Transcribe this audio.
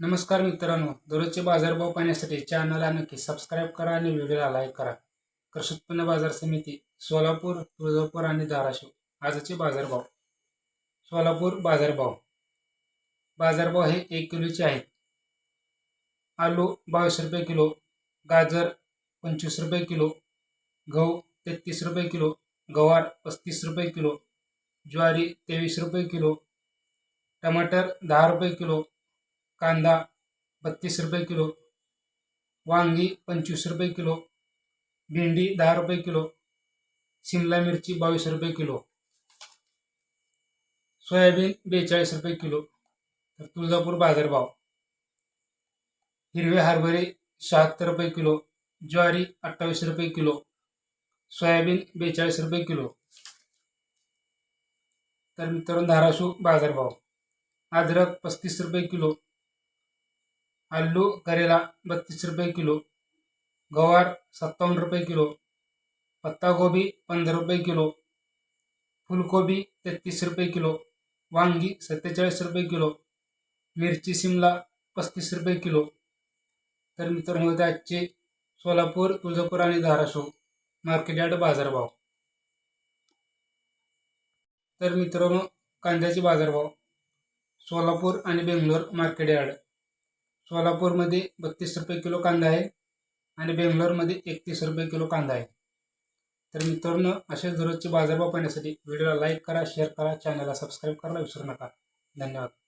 नमस्कार मित्रांनो, दररोजचे बाजारभाव पाहण्यासाठी चॅनलला नक्की सबस्क्राईब करा आणि व्हिडिओला लाईक करा. कृषी उत्पन्न बाजार समिती सोलापूर, तुळजापूर आणि धाराशिव आजचे बाजारभाव. सोलापूर बाजारभाव बाजारभाव हे 1 किलोचे आहेत. आलू 22 रुपये किलो, गाजर 25 रुपये किलो, गहू 33 रुपये किलो, गवार 35 रुपये किलो, ज्वारी 23 रुपये किलो, टमाटर 10 रुपये किलो, कांदा 32 रुपये किलो, वांगी 25 रुपये किलो, भेंडी 10 रुपये किलो, शिमला मिरची 22 रुपये किलो, सोयाबीन 42 रुपये किलो. तर तुळजापूर बाजारभाव हिरवे हरभरे 76 रुपये किलो, ज्वारी 28 रुपये किलो, सोयाबीन 42 रुपये किलो. तर मित्रांनो धाराशिव बाजारभाव अद्रक 35 रुपये किलो, आलू करेला 32 रुपये किलो, गवार 57 रुपये किलो, पत्तागोबी 15 रुपये किलो, फुलकोबी 33 रुपये किलो, वांगी 47 रुपये किलो, मिरची शिमला 35 रुपये किलो. तर मित्रांनो होते आजचे सोलापूर, तुळजापूर आणि धाराशिव मार्केट यार्ड बाजारभाव. तर मित्रांनो कांद्याचे बाजारभाव सोलापूर आणि बेंगलोर मार्केट यार्ड. सोलापूरमध्ये 32 रुपये किलो कांदा आहे आणि बेंगलोरमध्ये 31 रुपये किलो कांदा आहे. तर मित्रांनो असेच दररोजचे बाजारभाव पाहण्यासाठी व्हिडिओला लाईक करा, शेअर करा, चॅनलला सबस्क्राईब करायला विसरू नका. धन्यवाद.